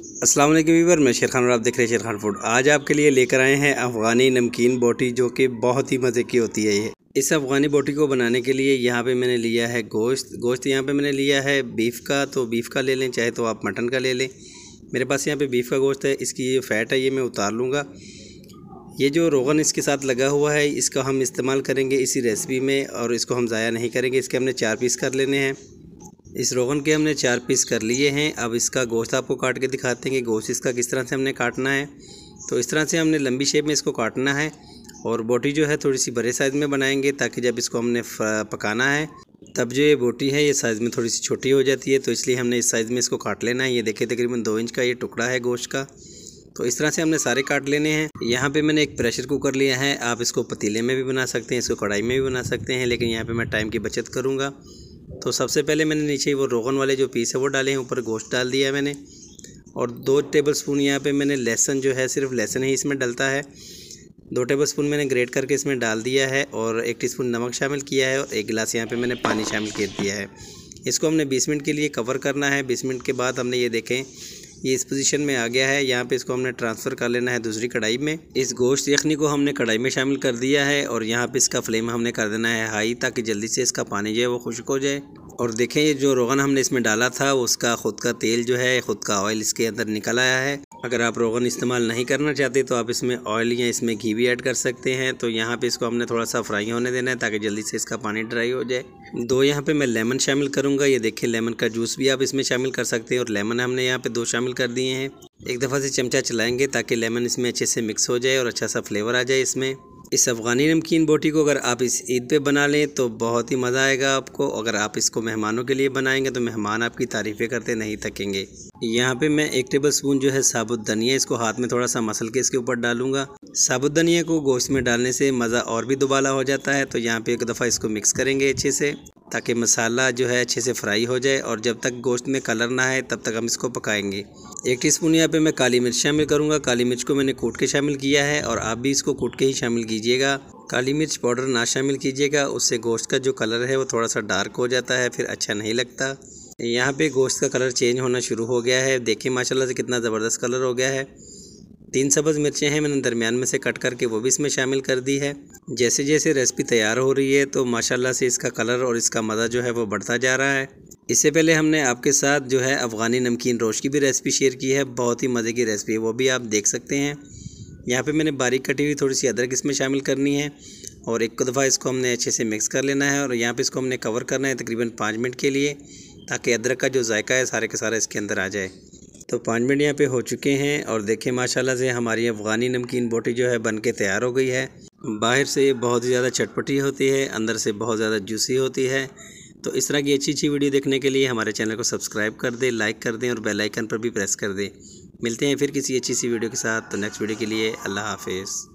अस्सलाम वालेकुम व्यूअर, मैं शेर खान और आप देख रहे हैं शेर खान फूड। आज आपके लिए लेकर आए हैं अफ़गानी नमकीन बोटी, जो कि बहुत ही मज़े की होती है। ये इस अफ़गानी बोटी को बनाने के लिए यहाँ पे मैंने लिया है गोश्त यहाँ पे मैंने लिया है बीफ़ का। तो बीफ़ का ले लें, चाहे तो आप मटन का ले लें। मेरे पास यहाँ पे बीफ़ का गोश्त है। इसकी ये फ़ैट है, ये मैं उतार लूँगा। ये जो रोगन इसके साथ लगा हुआ है, इसका हम इस्तेमाल करेंगे इसी रेसिपी में और इसको हम ज़ाया नहीं करेंगे। इसके हमने 4 पीस कर लेने हैं। इस रोगन के हमने 4 पीस कर लिए हैं। अब इसका गोश्त आपको काट के दिखाते हैं कि गोश्त इसका किस तरह से हमने काटना है। तो इस तरह से हमने लंबी शेप में इसको काटना है और बोटी जो है थोड़ी सी बड़े साइज़ में बनाएंगे, ताकि जब इसको हमने पकाना है तब जो ये बोटी है ये साइज़ में थोड़ी सी छोटी हो जाती है। तो इसलिए हमने इस साइज़ में इसको काट लेना है। ये देखिए तकरीबन 2 इंच का ये टुकड़ा है गोश्त का। तो इस तरह से हमने सारे काट लेने हैं। यहाँ पे मैंने एक प्रेशर कुकर लिया है। आप इसको पतीले में भी बना सकते हैं, इसको कढ़ाई में भी बना सकते हैं, लेकिन यहाँ पे मैं टाइम की बचत करूँगा। तो सबसे पहले मैंने नीचे वो रोगन वाले जो पीस है वो डाले हैं, ऊपर गोश्त डाल दिया है मैंने। और 2 टेबलस्पून यहाँ पे मैंने लहसुन जो है, सिर्फ लहसुन ही इसमें डलता है, 2 टेबलस्पून मैंने ग्रेट करके इसमें डाल दिया है और 1 टीस्पून नमक शामिल किया है और 1 गिलास यहाँ पे मैंने पानी शामिल कर दिया है। इसको हमने 20 मिनट के लिए कवर करना है। 20 मिनट के बाद हमने ये देखें ये इस पोजीशन में आ गया है। यहाँ पे इसको हमने ट्रांसफ़र कर लेना है दूसरी कढ़ाई में। इस गोश्त यखनी को हमने कढ़ाई में शामिल कर दिया है और यहाँ पे इसका फ्लेम हमने कर देना है हाई, ताकि जल्दी से इसका पानी जो है वो खुश्क हो जाए। और देखें ये जो रोगन हमने इसमें डाला था उसका ख़ुद का तेल जो है, ख़ुद का ऑयल इसके अंदर निकल आया है। अगर आप रोगन इस्तेमाल नहीं करना चाहते तो आप इसमें ऑयल या इसमें घी भी ऐड कर सकते हैं। तो यहाँ पे इसको हमने थोड़ा सा फ्राई होने देना है, ताकि जल्दी से इसका पानी ड्राई हो जाए। 2 यहाँ पे मैं लेमन शामिल करूँगा। ये देखें लेमन का जूस भी आप इसमें शामिल कर सकते हैं और लेमन हमने यहाँ पे 2 शामिल कर दिए हैं। एक दफ़ा से चमचा चलाएँगे ताकि लेमन इसमें अच्छे से मिक्स हो जाए और अच्छा सा फ्लेवर आ जाए इसमें। इस अफ़गानी नमकीन बोटी को अगर आप इस ईद पे बना लें तो बहुत ही मज़ा आएगा आपको। अगर आप इसको मेहमानों के लिए बनाएंगे तो मेहमान आपकी तारीफ़ें करते नहीं थकेंगे। यहाँ पे मैं 1 टेबलस्पून जो है साबुत धनिया, इसको हाथ में थोड़ा सा मसल के इसके ऊपर डालूंगा। साबुत धनिया को गोश्त में डालने से मज़ा और भी दुबाला हो जाता है। तो यहाँ पे एक दफ़ा इसको मिक्स करेंगे अच्छे से, ताकि मसाला जो है अच्छे से फ्राई हो जाए और जब तक गोश्त में कलर ना आए तब तक हम इसको पकाएंगे। 1 टीस्पून यहाँ पे मैं काली मिर्च शामिल करूँगा। काली मिर्च को मैंने कूट के शामिल किया है और आप भी इसको कूट के ही शामिल कीजिएगा। काली मिर्च पाउडर ना शामिल कीजिएगा, उससे गोश्त का जो कलर है वो थोड़ा सा डार्क हो जाता है, फिर अच्छा नहीं लगता। यहाँ पे गोश्त का कलर चेंज होना शुरू हो गया है। देखिए माशाल्लाह से कितना ज़बरदस्त कलर हो गया है। 3 सब्ज़ मिर्चें हैं, मैंने दरमियान में से कट करके वो भी इसमें शामिल कर दी है। जैसे जैसे रेसिपी तैयार हो रही है तो माशाल्लाह से इसका कलर और इसका मज़ा जो है वो बढ़ता जा रहा है। इससे पहले हमने आपके साथ जो है अफ़गानी नमकीन रोश की भी रेसिपी शेयर की है, बहुत ही मज़े की रेसिपी है, वो भी आप देख सकते हैं। यहाँ पे मैंने बारीक कटी हुई थोड़ी सी अदरक इसमें शामिल करनी है और एक दफ़ा इसको हमने अच्छे से मिक्स कर लेना है और यहाँ पे इसको हमने कवर करना है तकरीबन 5 मिनट के लिए, ताकि अदरक का जो जायका है सारे का सारा इसके अंदर आ जाए। तो 5 मिनट यहाँ पे हो चुके हैं और देखें माशाल्लाह से हमारी अफ़गानी नमकीन बोटी जो है बन के तैयार हो गई है। बाहर से बहुत ही ज़्यादा चटपटी होती है, अंदर से बहुत ज़्यादा जूसी होती है। तो इस तरह की अच्छी वीडियो देखने के लिए हमारे चैनल को सब्सक्राइब कर दें, लाइक कर दें और बेल आइकन पर भी प्रेस कर दें। मिलते हैं फिर किसी अच्छी सी वीडियो के साथ। तो नेक्स्ट वीडियो के लिए अल्लाह हाफिज़।